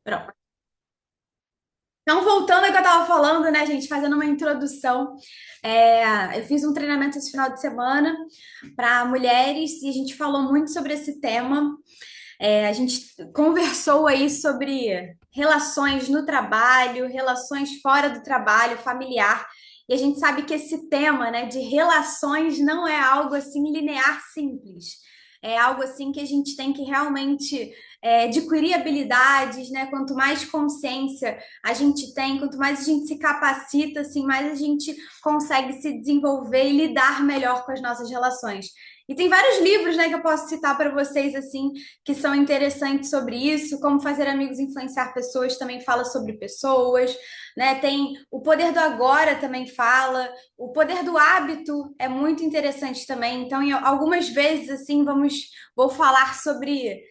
Pronto. Então, voltando ao que eu estava falando, né, gente, fazendo uma introdução, eu fiz um treinamento esse final de semana para mulheres e a gente falou muito sobre esse tema. A gente conversou aí sobre relações no trabalho, relações fora do trabalho, familiar. E a gente sabe que esse tema, né, de relações não é algo assim linear simples. É algo assim que a gente tem que realmente adquirir habilidades, né? Quanto mais consciência a gente tem, quanto mais a gente se capacita, assim, mais a gente consegue se desenvolver e lidar melhor com as nossas relações. E tem vários livros, né, que eu posso citar para vocês, assim, que são interessantes sobre isso. Como Fazer Amigos Influenciar Pessoas também fala sobre pessoas, né? Tem O Poder do Agora também fala. O Poder do Hábito é muito interessante também. Então, algumas vezes, assim, vou falar sobre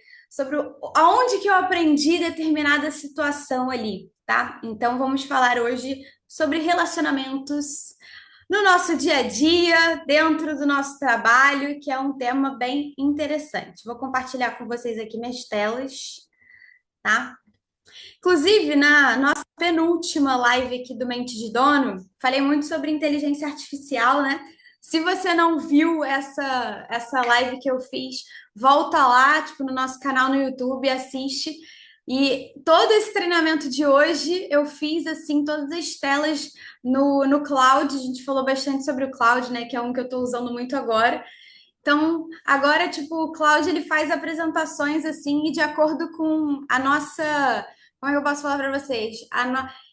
aonde que eu aprendi determinada situação ali, tá? Então, vamos falar hoje sobre relacionamentos no nosso dia a dia, dentro do nosso trabalho, que é um tema bem interessante. Vou compartilhar com vocês aqui minhas telas, tá? Inclusive, na nossa penúltima live aqui do Mente de Dono, falei muito sobre inteligência artificial, né? Se você não viu essa live que eu fiz, volta lá, tipo, no nosso canal no YouTube, assiste. E todo esse treinamento de hoje eu fiz assim, todas as telas no Cloud. A gente falou bastante sobre o Cloud, né? Que é um que eu estou usando muito agora. Então, agora, tipo, o Cláudio ele faz apresentações assim, e de acordo com a nossa. Como é que eu posso falar para vocês?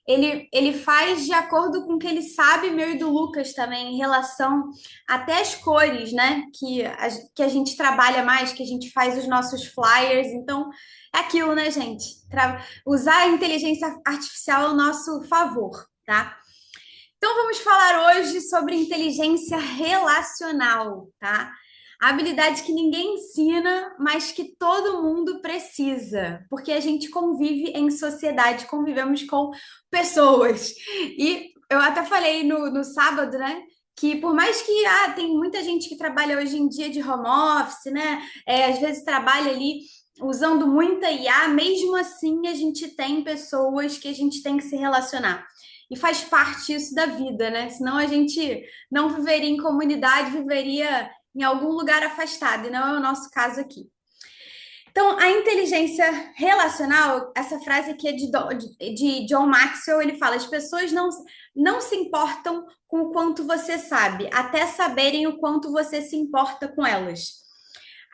Ele faz de acordo com o que ele sabe, meu e do Lucas também, em relação até as cores, né? Que a gente trabalha mais, que a gente faz os nossos flyers. Então, é aquilo, né, gente? Usar a inteligência artificial ao nosso favor, tá? Então, vamos falar hoje sobre inteligência relacional, tá? A habilidade que ninguém ensina, mas que todo mundo precisa, porque a gente convive em sociedade, convivemos com pessoas. E eu até falei no sábado, né? Que por mais que tem muita gente que trabalha hoje em dia de home office, né? Às vezes trabalha ali usando muita IA, mesmo assim a gente tem pessoas que a gente tem que se relacionar. E faz parte isso da vida, né? Senão a gente não viveria em comunidade, viveria em algum lugar afastado, e não é o nosso caso aqui. Então, a inteligência relacional, essa frase aqui é de John Maxwell, ele fala: as pessoas não se importam com o quanto você sabe, até saberem o quanto você se importa com elas.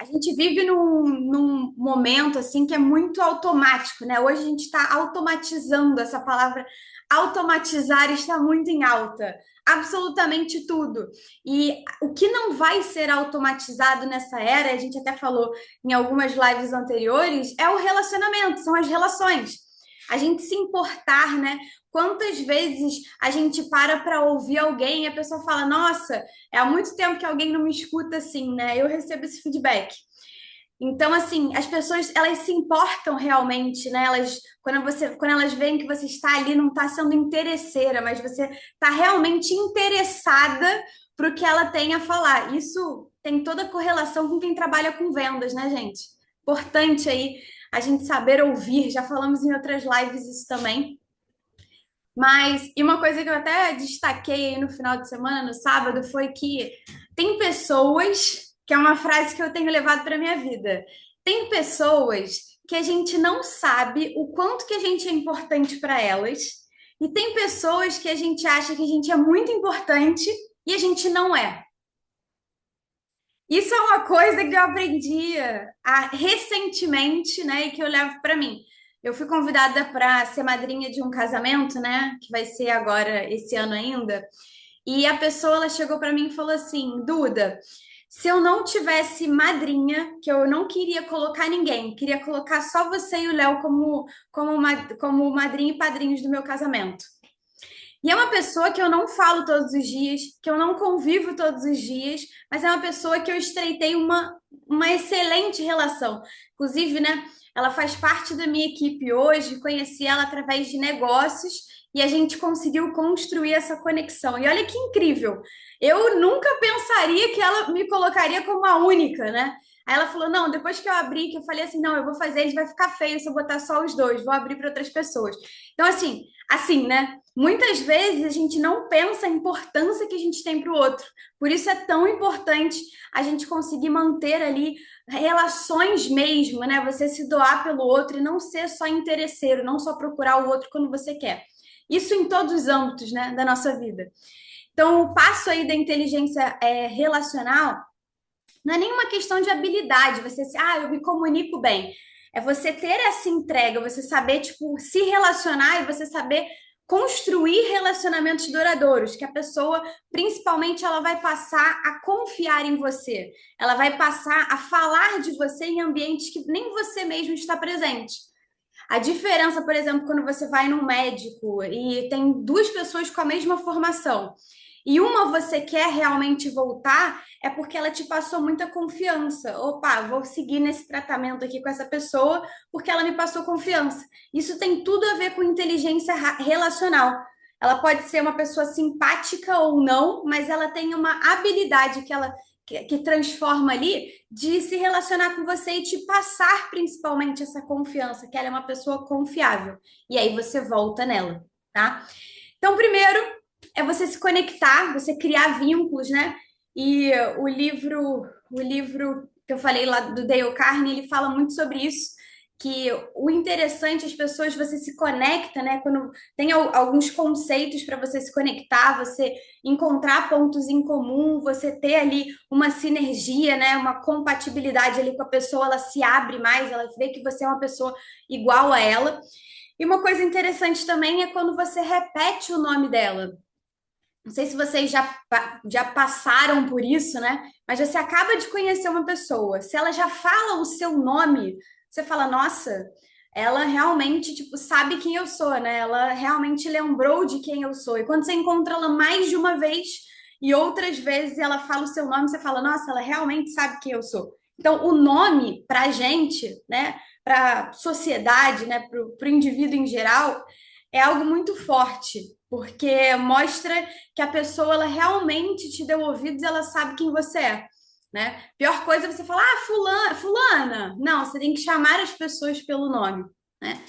A gente vive num momento assim que é muito automático, né? Hoje a gente está automatizando, essa palavra automatizar está muito em alta. Absolutamente tudo. E o que não vai ser automatizado nessa era, a gente até falou em algumas lives anteriores, é o relacionamento, são as relações. A gente se importar, né? Quantas vezes a gente para ouvir alguém e a pessoa fala: Nossa, há muito tempo que alguém não me escuta assim, né? Eu recebo esse feedback. Então, assim, as pessoas, elas se importam realmente, né? Quando elas veem que você está ali, não está sendo interesseira, mas você está realmente interessada para o que ela tem a falar. Isso tem toda a correlação com quem trabalha com vendas, né, gente? Importante aí a gente saber ouvir. Já falamos em outras lives isso também. E uma coisa que eu até destaquei aí no final de semana, no sábado, foi que tem pessoas, que é uma frase que eu tenho levado para minha vida, tem pessoas que a gente não sabe o quanto que a gente é importante para elas, e tem pessoas que a gente acha que a gente é muito importante e a gente não é. Isso é uma coisa que eu aprendi recentemente, né, e que eu levo para mim. Eu fui convidada para ser madrinha de um casamento, né, que vai ser agora esse ano ainda. E a pessoa ela chegou para mim e falou assim: Duda, se eu não tivesse madrinha, que eu não queria colocar ninguém, queria colocar só você e o Léo como madrinha e padrinhos do meu casamento. E é uma pessoa que eu não falo todos os dias, que eu não convivo todos os dias, mas é uma pessoa que eu estreitei uma excelente relação. Inclusive, né, ela faz parte da minha equipe hoje, conheci ela através de negócios e a gente conseguiu construir essa conexão. E olha que incrível! Eu nunca pensaria que ela me colocaria como a única, né? Aí ela falou, não, depois que eu abri, que eu falei assim, não, eu vou fazer, ele vai ficar feio se eu botar só os dois, vou abrir para outras pessoas. Então, assim, né? Muitas vezes a gente não pensa a importância que a gente tem para o outro. Por isso é tão importante a gente conseguir manter ali relações mesmo, né? Você se doar pelo outro e não ser só interesseiro, não só procurar o outro quando você quer. Isso em todos os âmbitos, né, da nossa vida. Então, o passo aí da inteligência relacional não é nenhuma questão de habilidade, você se, eu me comunico bem. É você ter essa entrega, você saber, tipo, se relacionar e você saber construir relacionamentos duradouros, que a pessoa, principalmente, ela vai passar a confiar em você. Ela vai passar a falar de você em ambientes que nem você mesmo está presente. A diferença, por exemplo, quando você vai num médico e tem duas pessoas com a mesma formação e uma você quer realmente voltar, é porque ela te passou muita confiança. Opa, vou seguir nesse tratamento aqui com essa pessoa porque ela me passou confiança. Isso tem tudo a ver com inteligência relacional. Ela pode ser uma pessoa simpática ou não, mas ela tem uma habilidade que transforma ali de se relacionar com você e te passar principalmente essa confiança, que ela é uma pessoa confiável. E aí você volta nela, tá? Então, primeiro é você se conectar, você criar vínculos, né? E o livro que eu falei lá do Dale Carnegie, ele fala muito sobre isso, que o interessante, as pessoas, você se conecta, né? Quando tem alguns conceitos para você se conectar, você encontrar pontos em comum, você ter ali uma sinergia, né? Uma compatibilidade ali com a pessoa, ela se abre mais, ela vê que você é uma pessoa igual a ela. E uma coisa interessante também é quando você repete o nome dela. Não sei se vocês já passaram por isso, né? Mas você acaba de conhecer uma pessoa. Se ela já fala o seu nome, você fala, nossa, ela realmente, tipo, sabe quem eu sou, né? Ela realmente lembrou de quem eu sou. E quando você encontra ela mais de uma vez e outras vezes ela fala o seu nome, você fala, nossa, ela realmente sabe quem eu sou. Então, o nome, pra gente, né? Para sociedade, né? Para o indivíduo em geral, é algo muito forte, porque mostra que a pessoa ela realmente te deu ouvidos e ela sabe quem você é, né? Pior coisa é você falar, fulana, fulana. Não, você tem que chamar as pessoas pelo nome, né?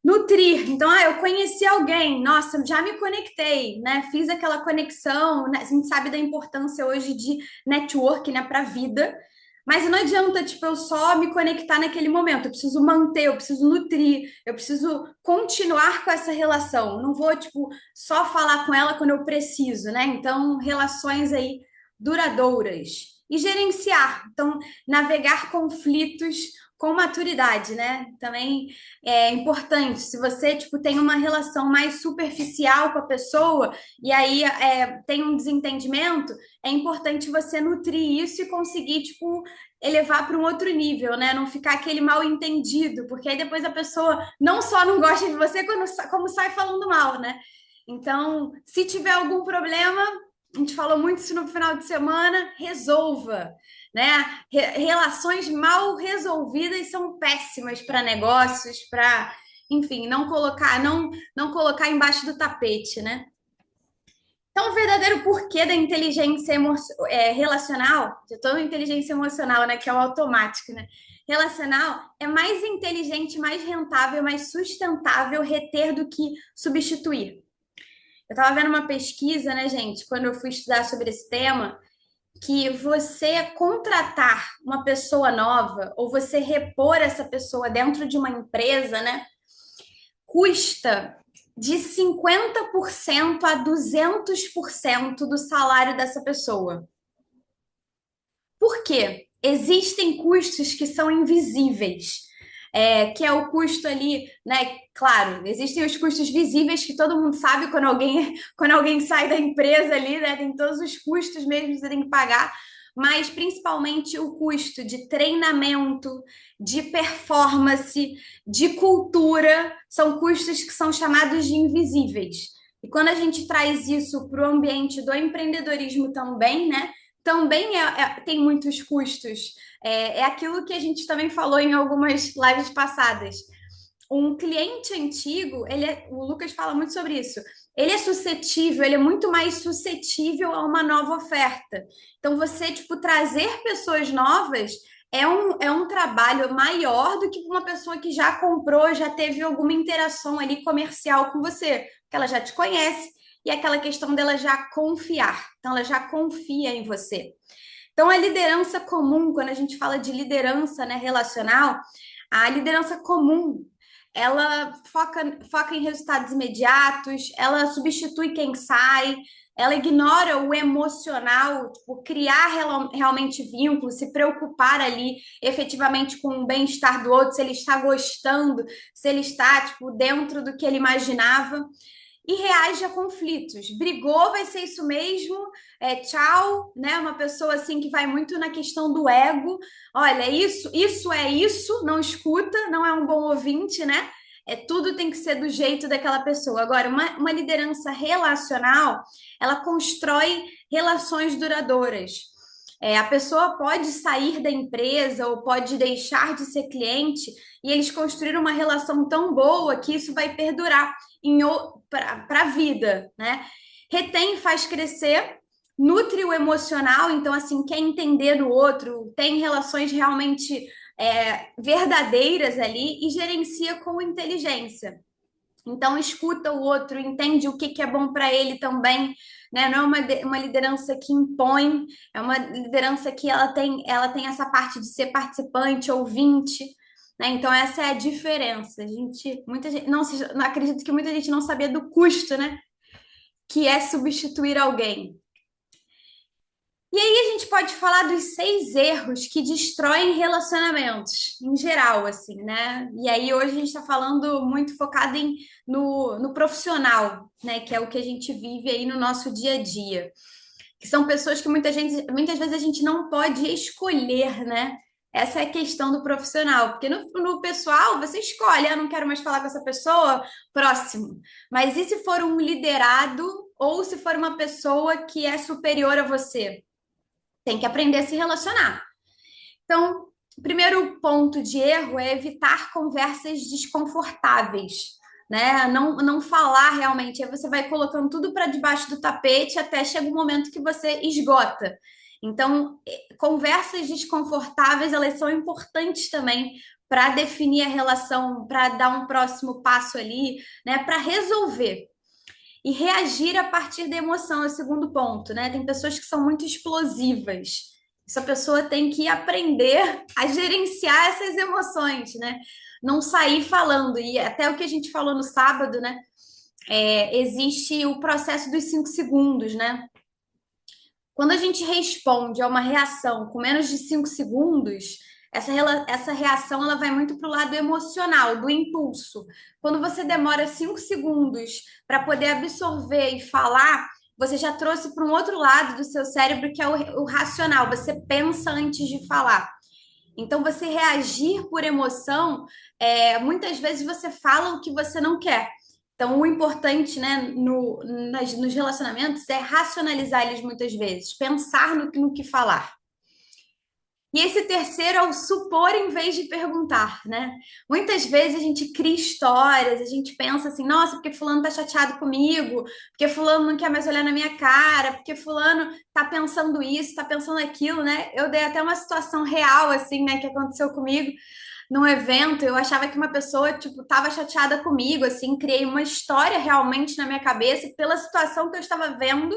Nutrir. Então, eu conheci alguém, nossa, já me conectei, né? Fiz aquela conexão, né? A gente sabe da importância hoje de network, né, para a vida. Mas não adianta, tipo, eu só me conectar naquele momento. Eu preciso manter, eu preciso nutrir, eu preciso continuar com essa relação. Não vou, tipo, só falar com ela quando eu preciso, né? Então, relações aí duradouras. E gerenciar. Então, navegar conflitos com maturidade, né? Também é importante. Se você, tipo, tem uma relação mais superficial com a pessoa e aí tem um desentendimento, é importante você nutrir isso e conseguir, tipo, elevar para um outro nível, né? Não ficar aquele mal entendido, porque aí depois a pessoa não só não gosta de você, como sai falando mal, né? Então, se tiver algum problema, a gente falou muito isso no final de semana, resolva, né? Relações mal resolvidas são péssimas para negócios, para, enfim, não colocar embaixo do tapete, né? Então, o verdadeiro porquê da inteligência relacional, já estou inteligência emocional, né? Que é o automático, né? Relacional é mais inteligente, mais rentável, mais sustentável reter do que substituir. Eu estava vendo uma pesquisa, né, gente, quando eu fui estudar sobre esse tema, que você contratar uma pessoa nova ou você repor essa pessoa dentro de uma empresa, né, custa de 50% a 200% do salário dessa pessoa. Por quê? Existem custos que são invisíveis. Que é o custo ali, né? Claro, existem os custos visíveis que todo mundo sabe quando alguém sai da empresa ali, né? Tem todos os custos mesmo que você tem que pagar, mas principalmente o custo de treinamento, de performance, de cultura, são custos que são chamados de invisíveis. E quando a gente traz isso para o ambiente do empreendedorismo também, né? Também tem muitos custos. É aquilo que a gente também falou em algumas lives passadas. Um cliente antigo, o Lucas fala muito sobre isso. Ele é suscetível, ele é muito mais suscetível a uma nova oferta. Então, você, tipo, trazer pessoas novas é um trabalho maior do que uma pessoa que já comprou, já teve alguma interação ali comercial com você, porque ela já te conhece e aquela questão dela já confiar. Então, ela já confia em você. Então, a liderança comum, quando a gente fala de liderança, né, relacional, a liderança comum, ela foca em resultados imediatos, ela substitui quem sai, ela ignora o emocional, tipo, criar realmente vínculos, se preocupar ali efetivamente com o bem-estar do outro, se ele está gostando, se ele está, tipo, dentro do que ele imaginava e reage a conflitos. Brigou, vai ser isso mesmo, tchau, né? Uma pessoa assim que vai muito na questão do ego. Olha, isso é isso, não escuta, não é um bom ouvinte, né? Tudo tem que ser do jeito daquela pessoa. Agora, uma liderança relacional, ela constrói relações duradouras. A pessoa pode sair da empresa ou pode deixar de ser cliente e eles construíram uma relação tão boa que isso vai perdurar para a vida, né? Retém, faz crescer, nutre o emocional, então, assim, quer entender do outro, tem relações realmente verdadeiras ali e gerencia com inteligência. Então, escuta o outro, entende o que é bom para ele também, né? Não é uma liderança que impõe, é uma liderança que ela tem essa parte de ser participante, ouvinte, né? Então, essa é a diferença. Muita gente, não acredito que muita gente não sabia do custo, né? Que é substituir alguém. E aí a gente pode falar dos 6 erros que destroem relacionamentos, em geral, assim, né? E aí hoje a gente está falando muito focado no profissional, né? Que é o que a gente vive aí no nosso dia a dia. Que são pessoas que muitas vezes a gente não pode escolher, né? Essa é a questão do profissional, porque no pessoal você escolhe, eu não quero mais falar com essa pessoa, próximo. Mas e se for um liderado ou se for uma pessoa que é superior a você? Tem que aprender a se relacionar. Então, o primeiro ponto de erro é evitar conversas desconfortáveis, né? Não falar realmente. Aí você vai colocando tudo para debaixo do tapete até chega um momento que você esgota. Então, conversas desconfortáveis, elas são importantes também para definir a relação, para dar um próximo passo ali, né? Para resolver. E reagir a partir da emoção é o segundo ponto, né? Tem pessoas que são muito explosivas. Essa pessoa tem que aprender a gerenciar essas emoções, né? Não sair falando. E até o que a gente falou no sábado, né? Existe o processo dos 5 segundos, né? Quando a gente responde a uma reação com menos de 5 segundos, essa reação ela vai muito para o lado emocional, do impulso. Quando você demora 5 segundos para poder absorver e falar, você já trouxe para um outro lado do seu cérebro que é o racional. Você pensa antes de falar. Então, você reagir por emoção, muitas vezes você fala o que você não quer. Então, o importante, né, nos relacionamentos é racionalizar eles muitas vezes, pensar no que falar. E esse terceiro é o supor em vez de perguntar, né? Muitas vezes a gente cria histórias, a gente pensa assim, nossa, porque fulano tá chateado comigo, porque fulano não quer mais olhar na minha cara, porque fulano tá pensando isso, tá pensando aquilo, né? Eu dei até uma situação real, assim, né, que aconteceu comigo num evento, eu achava que uma pessoa, tipo, tava chateada comigo, assim, criei uma história realmente na minha cabeça pela situação que eu estava vendo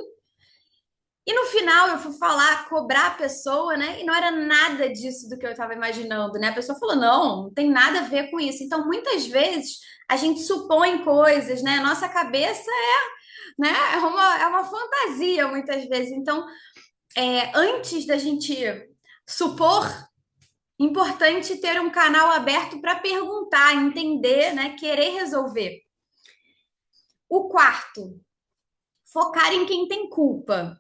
e no final eu fui falar, cobrar a pessoa, né? E não era nada disso do que eu estava imaginando, né? A pessoa falou: não, não tem nada a ver com isso. Então, muitas vezes, a gente supõe coisas, né? Nossa cabeça né? É uma fantasia, muitas vezes. Então, antes da gente supor, importante ter um canal aberto para perguntar, entender, né? Querer resolver. O quarto, focar em quem tem culpa.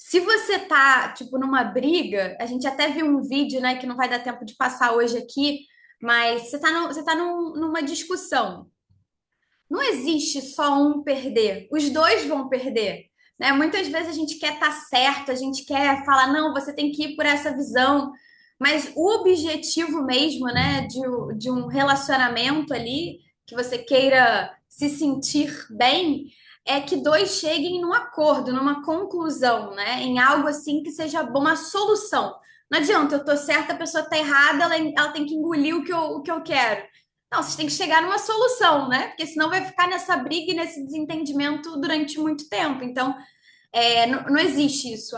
Se você tá, tipo, numa briga, a gente até viu um vídeo, né, que não vai dar tempo de passar hoje aqui, mas você tá numa discussão. Não existe só um perder, os dois vão perder, né? Muitas vezes a gente quer estar certo, a gente quer falar, não, você tem que ir por essa visão, mas o objetivo mesmo, né, de um relacionamento ali, que você queira se sentir bem, é que dois cheguem num acordo, numa conclusão, né? Em algo assim que seja bom, uma solução. Não adianta, eu tô certa, a pessoa tá errada, ela tem que engolir o que eu quero. Não, vocês têm que chegar numa solução, né? Porque senão vai ficar nessa briga e nesse desentendimento durante muito tempo. Então, não existe isso.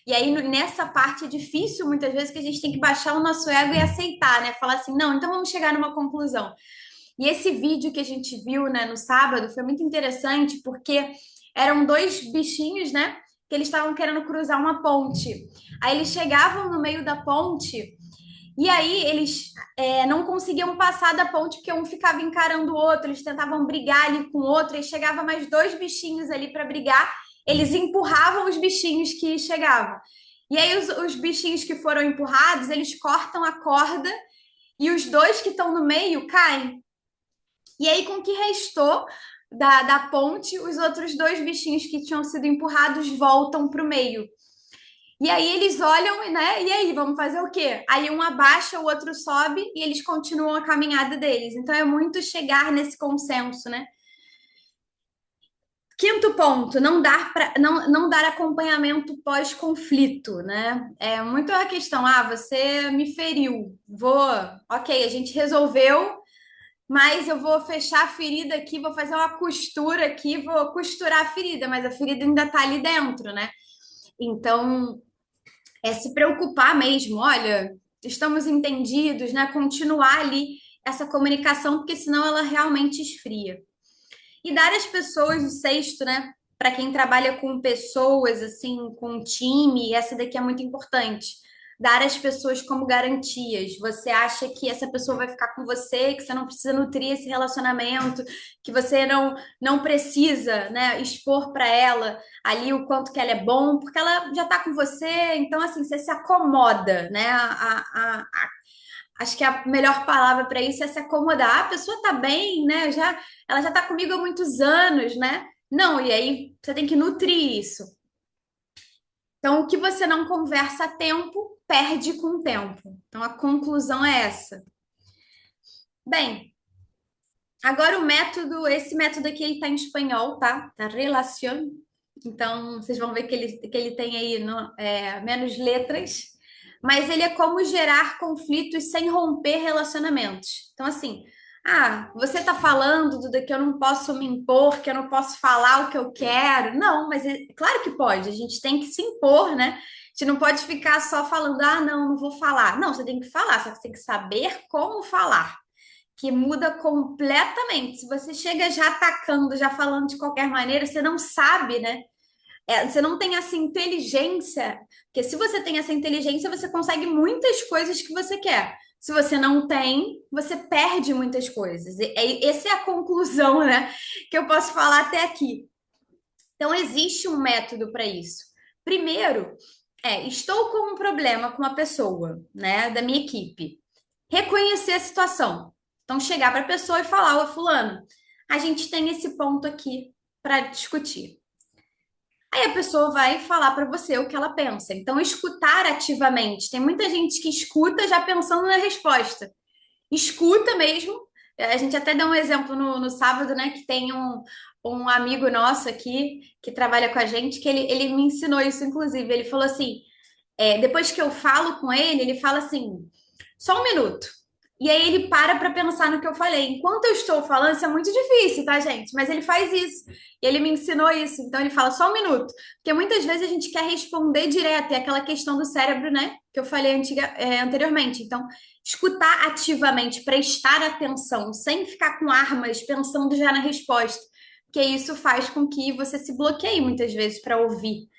E aí, nessa parte é difícil, muitas vezes, que a gente tem que baixar o nosso ego e aceitar, né? Falar assim, não, então vamos chegar numa conclusão. E esse vídeo que a gente viu, né, no sábado foi muito interessante porque eram dois bichinhos, né, que eles estavam querendo cruzar uma ponte. Aí eles chegavam no meio da ponte e aí eles não conseguiam passar da ponte porque um ficava encarando o outro, eles tentavam brigar ali com o outro, e chegava mais dois bichinhos ali para brigar, eles empurravam os bichinhos que chegavam. E aí os bichinhos que foram empurrados, eles cortam a corda e os dois que estão no meio caem. E aí, com o que restou da ponte, os outros dois bichinhos que tinham sido empurrados voltam para o meio. E aí eles olham, né? E aí, vamos fazer o quê? Aí um abaixa, o outro sobe e eles continuam a caminhada deles. Então é muito chegar nesse consenso, né? Quinto ponto, não dar acompanhamento pós-conflito, né? É muito a questão, você me feriu, ok, a gente resolveu, mas eu vou fechar a ferida aqui, vou fazer uma costura aqui, vou costurar a ferida, mas a ferida ainda tá ali dentro, né? Então, se preocupar mesmo, olha, estamos entendidos, né? Continuar ali essa comunicação, porque senão ela realmente esfria. E dar às pessoas o sexto, né? Para quem trabalha com pessoas, assim, com time, essa daqui é muito importante. Dar às pessoas como garantias. Você acha que essa pessoa vai ficar com você, que você não precisa nutrir esse relacionamento, que você não precisa, né, expor para ela ali o quanto que ela é bom, porque ela já está com você, então assim, você se acomoda, né? Acho que a melhor palavra para isso é se acomodar. A pessoa tá bem, né? Ela já tá comigo há muitos anos, né? Não, e aí você tem que nutrir isso. Então, o que você não conversa a tempo, perde com o tempo. Então, a conclusão é essa. Bem, agora esse método aqui ele tá em espanhol, tá? Tá relación. Então, vocês vão ver que ele tem aí menos letras, mas ele é como gerar conflitos sem romper relacionamentos. Então, assim, você tá falando, Duda, que eu não posso me impor, que eu não posso falar o que eu quero. Não, mas claro que pode, a gente tem que se impor, né? A gente não pode ficar só falando, não vou falar. Não, você tem que falar, só que você tem que saber como falar que muda completamente. Se você chega já atacando, já falando de qualquer maneira, você não sabe, né? Você não tem essa inteligência, porque se você tem essa inteligência, você consegue muitas coisas que você quer. Se você não tem, você perde muitas coisas. Essa é a conclusão, né, que eu posso falar até aqui. Então, existe um método para isso. Primeiro, estou com um problema com uma pessoa, né, da minha equipe. Reconhecer a situação. Então, chegar para a pessoa e falar, ô fulano, a gente tem esse ponto aqui para discutir. Aí a pessoa vai falar para você o que ela pensa. Então, escutar ativamente. Tem muita gente que escuta já pensando na resposta. Escuta mesmo. A gente até deu um exemplo no sábado, né? Que tem um amigo nosso aqui que trabalha com a gente, que ele me ensinou isso, inclusive. Ele falou assim: depois que eu falo com ele fala assim: só um minuto. E aí ele para pensar no que eu falei. Enquanto eu estou falando, isso é muito difícil, tá, gente? Mas ele faz isso. E ele me ensinou isso. Então ele fala só um minuto. Porque muitas vezes a gente quer responder direto. É aquela questão do cérebro, né? Que eu falei anteriormente. Então, escutar ativamente, prestar atenção, sem ficar com armas, pensando já na resposta. Porque isso faz com que você se bloqueie muitas vezes para ouvir.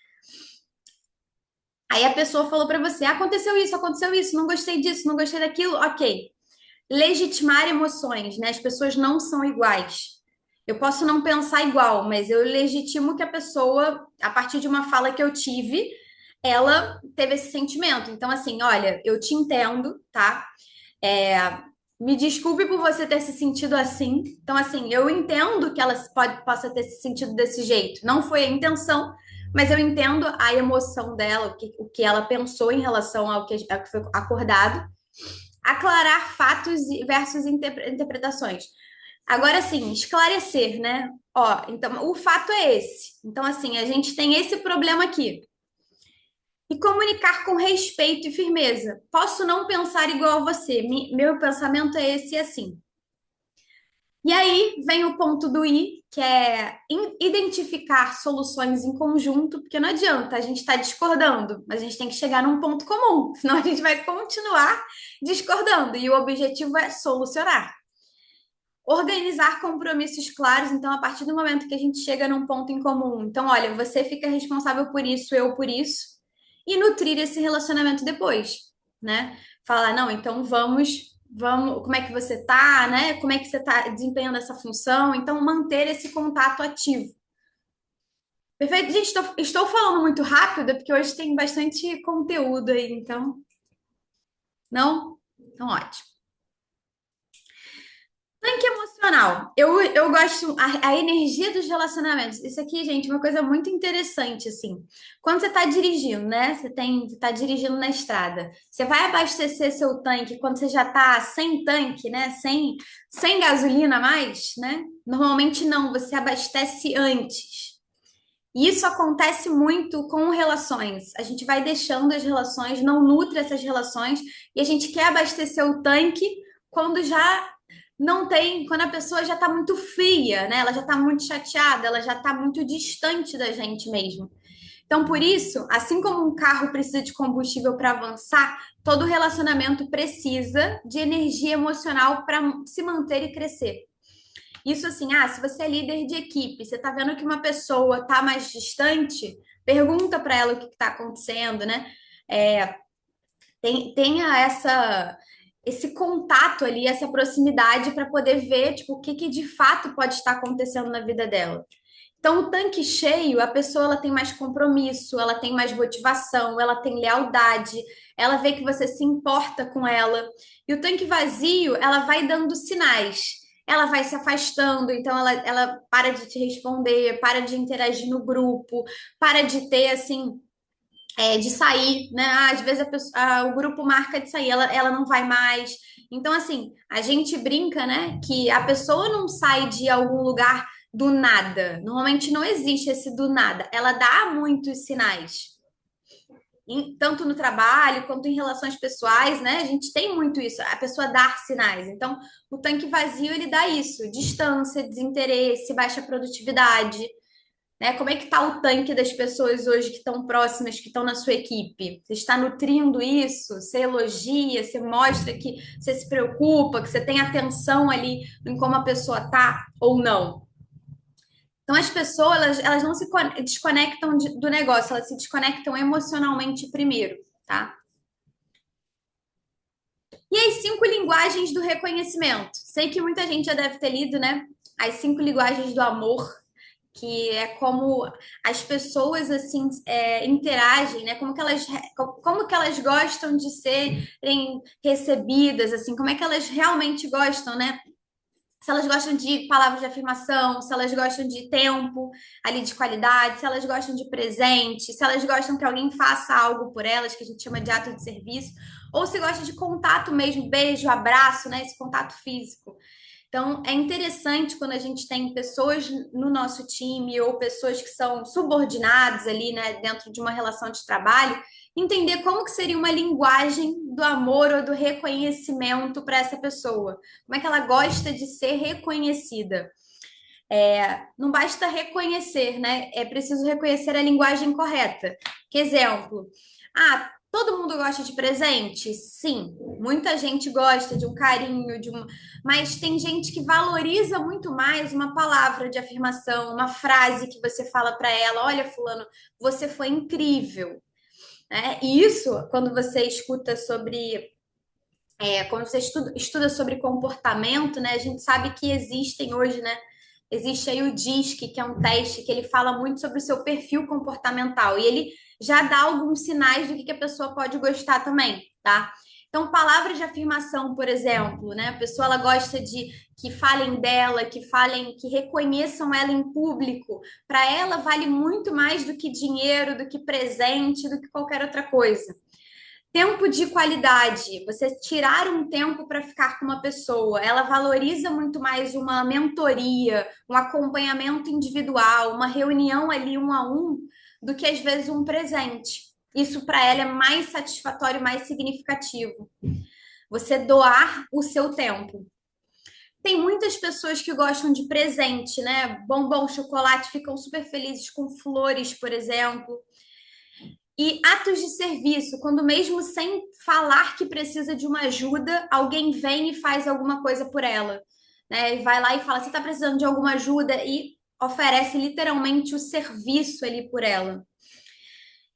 Aí a pessoa falou para você: aconteceu isso, não gostei disso, não gostei daquilo. Ok. Legitimar emoções, né? As pessoas não são iguais. Eu posso não pensar igual, mas eu legitimo que a pessoa, a partir de uma fala que eu tive, ela teve esse sentimento. Então, assim, olha, eu te entendo, tá? É, Me desculpe por você ter se sentido assim. Então, assim, eu entendo que ela possa ter se sentido desse jeito. Não foi a intenção, mas eu entendo a emoção dela, o que ela pensou em relação ao que foi acordado. Aclarar fatos versus interpretações. Agora, sim, esclarecer, né? Ó, então, o fato é esse. Então, assim, a gente tem esse problema aqui. E comunicar com respeito e firmeza. Posso não pensar igual a você. Meu pensamento é esse e assim. E aí vem o ponto do I, que é identificar soluções em conjunto, porque não adianta a gente estar discordando, mas a gente tem que chegar num ponto comum, senão a gente vai continuar discordando. E o objetivo é solucionar. Organizar compromissos claros, então, a partir do momento que a gente chega num ponto em comum, então, olha, você fica responsável por isso, eu por isso, e nutrir esse relacionamento depois, né? Falar, não, então vamos, como é que você tá, né? Como é que você tá desempenhando essa função? Então, manter esse contato ativo. Perfeito? Gente, estou falando muito rápido, porque hoje tem bastante conteúdo aí, então, não? Então, ótimo. Tanque emocional. Eu gosto a energia dos relacionamentos. Isso aqui, gente, é uma coisa muito interessante, assim. Quando você está dirigindo, né? Você tá dirigindo na estrada. Você vai abastecer seu tanque quando você já está sem tanque, né? Sem gasolina mais, né? Normalmente não, você abastece antes. E isso acontece muito com relações. A gente vai deixando as relações, não nutre essas relações, e a gente quer abastecer o tanque quando já não tem, quando a pessoa já está muito fria, né? Ela já está muito chateada, ela já está muito distante da gente mesmo. Então, por isso, assim como um carro precisa de combustível para avançar, todo relacionamento precisa de energia emocional para se manter e crescer. Isso assim, se você é líder de equipe, você está vendo que uma pessoa está mais distante, pergunta para ela o que está acontecendo, né? É, tenha esse contato ali, essa proximidade para poder ver, tipo, o que, que de fato pode estar acontecendo na vida dela. Então, o tanque cheio, a pessoa ela tem mais compromisso, ela tem mais motivação, ela tem lealdade, ela vê que você se importa com ela. E o tanque vazio, ela vai dando sinais. Ela vai se afastando, então ela para de te responder, para de interagir no grupo, para de ter assim de sair, né? Às vezes o grupo marca de sair, ela não vai mais. Então, assim, a gente brinca, né, que a pessoa não sai de algum lugar do nada. Normalmente não existe esse do nada. Ela dá muitos sinais. Tanto no trabalho quanto em relações pessoais, né? A gente tem muito isso, a pessoa dar sinais. Então, o tanque vazio ele dá isso: distância, desinteresse, baixa produtividade, né? Como é que está o tanque das pessoas hoje que estão próximas, que estão na sua equipe? Você está nutrindo isso? Você elogia, você mostra que você se preocupa, que você tem atenção ali em como a pessoa está ou não? Então, as pessoas, elas não se desconectam do negócio, elas se desconectam emocionalmente primeiro, tá? E as 5 linguagens do reconhecimento. Sei que muita gente já deve ter lido, né? As 5 linguagens do amor, que é como as pessoas assim interagem, né? Como que elas gostam de serem recebidas, assim, como é que elas realmente gostam, né? Se elas gostam de palavras de afirmação, se elas gostam de tempo ali de qualidade, se elas gostam de presente, se elas gostam que alguém faça algo por elas, que a gente chama de ato de serviço, ou se gosta de contato mesmo, beijo, abraço, né? Esse contato físico. Então, é interessante quando a gente tem pessoas no nosso time ou pessoas que são subordinadas ali, né, dentro de uma relação de trabalho, entender como que seria uma linguagem do amor ou do reconhecimento para essa pessoa. Como é que ela gosta de ser reconhecida. Não basta reconhecer, né? É preciso reconhecer a linguagem correta. Que exemplo? Todo mundo gosta de presente? Sim, muita gente gosta de um carinho, mas tem gente que valoriza muito mais uma palavra de afirmação, uma frase que você fala para ela: olha, fulano, você foi incrível. Né? E isso, quando você escuta sobre quando você estuda sobre comportamento, né, a gente sabe que existem hoje, né? Existe aí o DISC, que é um teste que ele fala muito sobre o seu perfil comportamental e ele já dá alguns sinais do que a pessoa pode gostar também, tá? Então, palavras de afirmação, por exemplo, né? A pessoa ela gosta de que falem dela, que reconheçam ela em público. Para ela vale muito mais do que dinheiro, do que presente, do que qualquer outra coisa. Tempo de qualidade, você tirar um tempo para ficar com uma pessoa, ela valoriza muito mais uma mentoria, um acompanhamento individual, uma reunião ali um a um, do que às vezes um presente. isso para ela é mais satisfatório, mais significativo. Você doar o seu tempo. Tem muitas pessoas que gostam de presente, né? Bombom, chocolate, ficam super felizes com flores, por exemplo. E atos de serviço, quando mesmo sem falar que precisa de uma ajuda, alguém vem e faz alguma coisa por ela, né? E vai lá e fala: você está precisando de alguma ajuda e oferece literalmente o serviço ali por ela.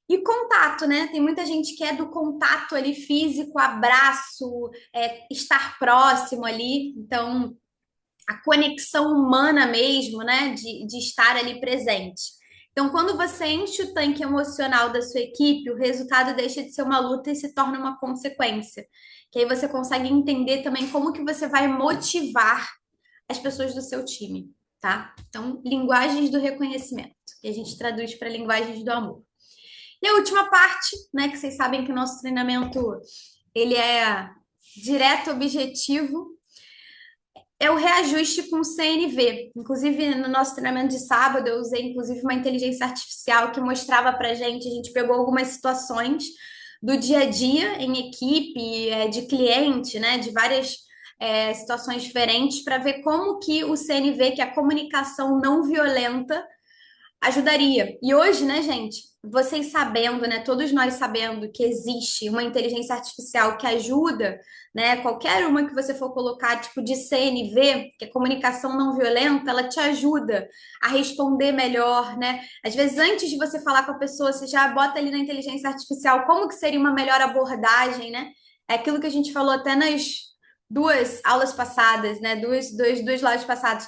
E contato, né? Tem muita gente que é do contato ali físico, abraço, estar próximo ali. Então, a conexão humana mesmo, né? De estar ali presente. Então, quando você enche o tanque emocional da sua equipe, o resultado deixa de ser uma luta e se torna uma consequência. Que aí você consegue entender também como que você vai motivar as pessoas do seu time, tá? Então, linguagens do reconhecimento, que a gente traduz para linguagens do amor. E a última parte, né, que vocês sabem que o nosso treinamento ele é direto, objetivo, é o reajuste com o CNV. Inclusive, no nosso treinamento de sábado, eu usei inclusive uma inteligência artificial que mostrava para a gente pegou algumas situações do dia a dia em equipe, de cliente, né, de várias situações diferentes, para ver como que o CNV, que é a comunicação não violenta, ajudaria. E hoje, né, gente, vocês sabendo, né, todos nós sabendo que existe uma inteligência artificial que ajuda, né, qualquer uma que você for colocar, tipo de CNV, que é comunicação não violenta, ela te ajuda a responder melhor, né? Às vezes, antes de você falar com a pessoa, você já bota ali na inteligência artificial como que seria uma melhor abordagem, né? É aquilo que a gente falou até nas duas aulas passadas, né? Duas lives passadas.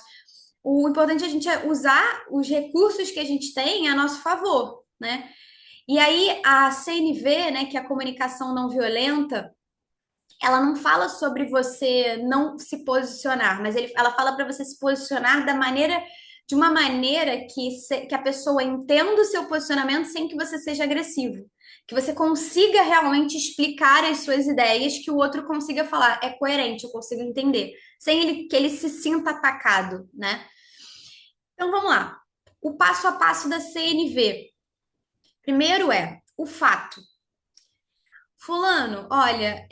O importante é a gente usar os recursos que a gente tem a nosso favor, né? E aí a CNV, né, que é a comunicação não violenta, ela não fala sobre você não se posicionar, mas ela fala para você se posicionar de uma maneira que a pessoa entenda o seu posicionamento sem que você seja agressivo. Que você consiga realmente explicar as suas ideias, que o outro consiga falar, é coerente, eu consigo entender, que ele se sinta atacado, né? Então vamos lá. O passo a passo da CNV. Primeiro é o fato. Fulano, olha,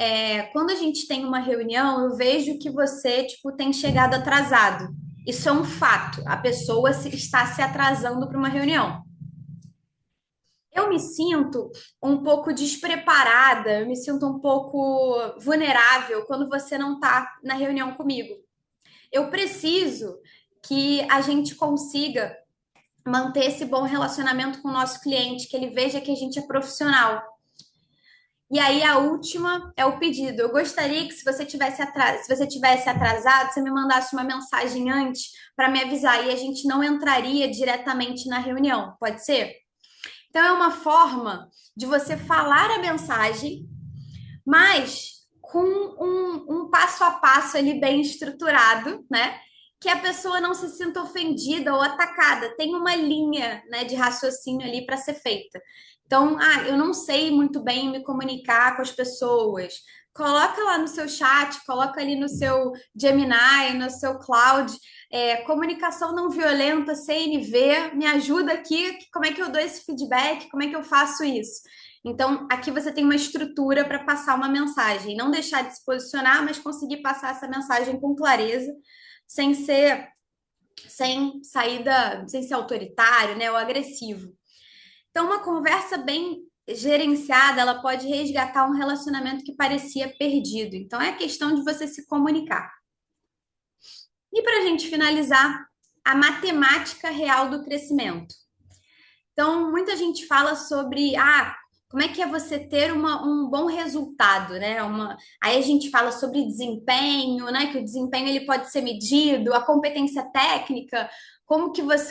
quando a gente tem uma reunião, eu vejo que você, tipo, tem chegado atrasado. Isso é um fato. A pessoa está se atrasando para uma reunião. Eu me sinto um pouco despreparada, eu me sinto um pouco vulnerável quando você não está na reunião comigo. Eu preciso que a gente consiga manter esse bom relacionamento com o nosso cliente, que ele veja que a gente é profissional. E aí a última é o pedido. Eu gostaria que se você tivesse atrasado, você me mandasse uma mensagem antes para me avisar e a gente não entraria diretamente na reunião. Pode ser? Então é uma forma de você falar a mensagem, mas com um passo a passo ali bem estruturado, né? Que a pessoa não se sinta ofendida ou atacada. Tem uma linha, né, de raciocínio ali para ser feita. Então, eu não sei muito bem me comunicar com as pessoas. Coloca lá no seu chat, coloca ali no seu Gemini, no seu Cloud, comunicação não violenta, CNV, me ajuda aqui, como é que eu dou esse feedback, como é que eu faço isso? Então, aqui você tem uma estrutura para passar uma mensagem, não deixar de se posicionar, mas conseguir passar essa mensagem com clareza, sem ser autoritário, né, ou agressivo. Então, uma conversa bem gerenciada, ela pode resgatar um relacionamento que parecia perdido. Então, é questão de você se comunicar. E para a gente finalizar, a matemática real do crescimento. Então, muita gente fala sobre como é que é você ter um bom resultado, né? Aí a gente fala sobre desempenho, né? Que o desempenho ele pode ser medido, a competência técnica,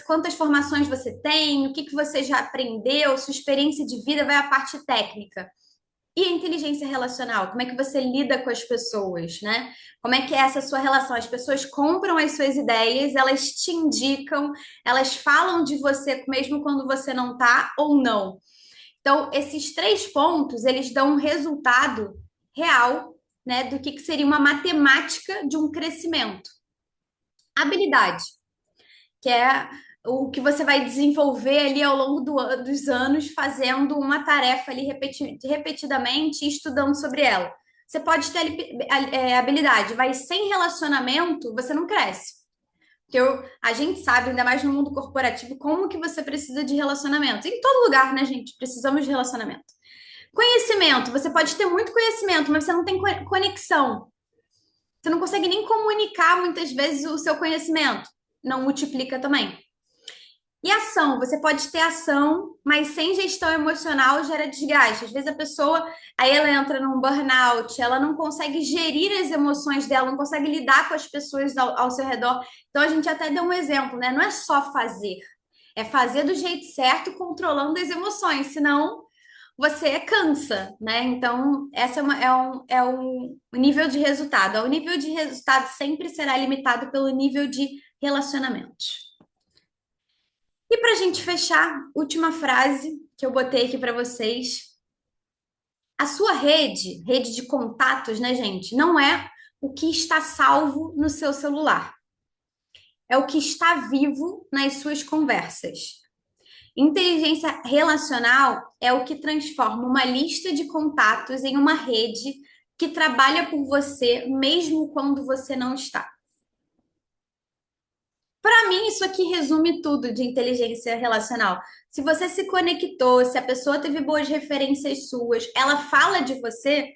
quantas formações você tem, o que que você já aprendeu, sua experiência de vida vai à parte técnica. E a inteligência relacional, como é que você lida com as pessoas, né? Como é que é essa sua relação? As pessoas compram as suas ideias, elas te indicam, elas falam de você mesmo quando você não tá ou não. Então, esses três pontos, eles dão um resultado real, né, do que seria uma matemática de um crescimento. Habilidade, que é o que você vai desenvolver ali ao longo dos anos fazendo uma tarefa ali repetidamente e estudando sobre ela. Você pode ter habilidade, mas sem relacionamento você não cresce. Porque a gente sabe, ainda mais no mundo corporativo, como que você precisa de relacionamento. Em todo lugar, né, gente? Precisamos de relacionamento. Conhecimento, você pode ter muito conhecimento, mas você não tem conexão. Você não consegue nem comunicar muitas vezes o seu conhecimento. Não multiplica também. E ação, você pode ter ação, mas sem gestão emocional gera desgaste. Às vezes a pessoa, aí ela entra num burnout, ela não consegue gerir as emoções dela, não consegue lidar com as pessoas ao seu redor. Então a gente até deu um exemplo, né? Não é só fazer, é fazer do jeito certo, controlando as emoções, senão você cansa, né? Então, essa é um nível de resultado. O nível de resultado sempre será limitado pelo nível de relacionamentos. E para a gente fechar, última frase que eu botei aqui para vocês. A sua rede de contatos, né, gente, não é o que está salvo no seu celular. É o que está vivo nas suas conversas. Inteligência relacional é o que transforma uma lista de contatos em uma rede que trabalha por você mesmo quando você não está. Para mim, isso aqui resume tudo de inteligência relacional. Se você se conectou, se a pessoa teve boas referências suas, ela fala de você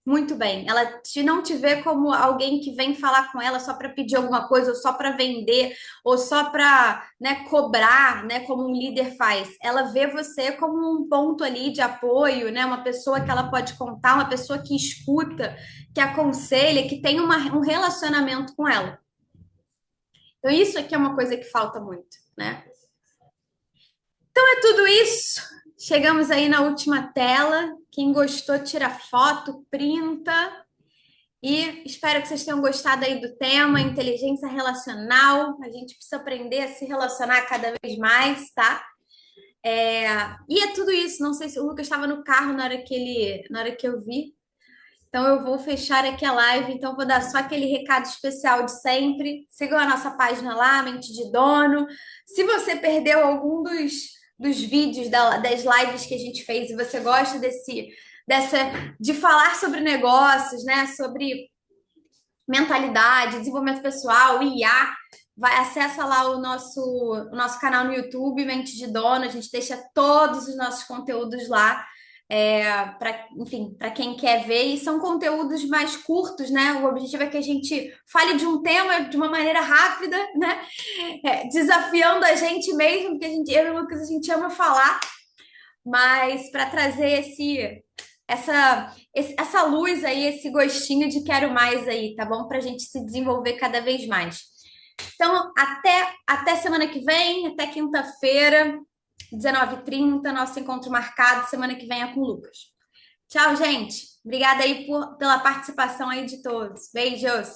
muito bem. Ela não te vê como alguém que vem falar com ela só para pedir alguma coisa, ou só para vender, ou só para, né, cobrar, né, como um líder faz. Ela vê você como um ponto ali de apoio, né, uma pessoa que ela pode contar, uma pessoa que escuta, que aconselha, que tem um relacionamento com ela. Então, isso aqui é uma coisa que falta muito, né? Então é tudo isso. Chegamos aí na última tela. Quem gostou, tira foto, printa. E espero que vocês tenham gostado aí do tema, inteligência relacional. A gente precisa aprender a se relacionar cada vez mais, tá? E é tudo isso. Não sei se o Lucas estava no carro na hora que eu vi. Então eu vou fechar aqui a live. Então vou dar só aquele recado especial de sempre. Sigam a nossa página lá, Mente de Dono. Se você perdeu algum dos vídeos das lives que a gente fez e você gosta dessa de falar sobre negócios, né? Sobre mentalidade, desenvolvimento pessoal, IA, acessa lá o nosso canal no YouTube, Mente de Dono, a gente deixa todos os nossos conteúdos lá, enfim, para quem quer ver, e são conteúdos mais curtos, né? O objetivo é que a gente fale de um tema de uma maneira rápida, né? Desafiando a gente mesmo, porque eu e o Lucas, a gente ama falar, mas para trazer essa luz aí, esse gostinho de quero mais aí, tá bom? Para a gente se desenvolver cada vez mais. Então, até semana que vem, até quinta-feira, 19h30, nosso encontro marcado. Semana que vem é com o Lucas. Tchau, gente. Obrigada aí pela participação aí de todos. Beijos.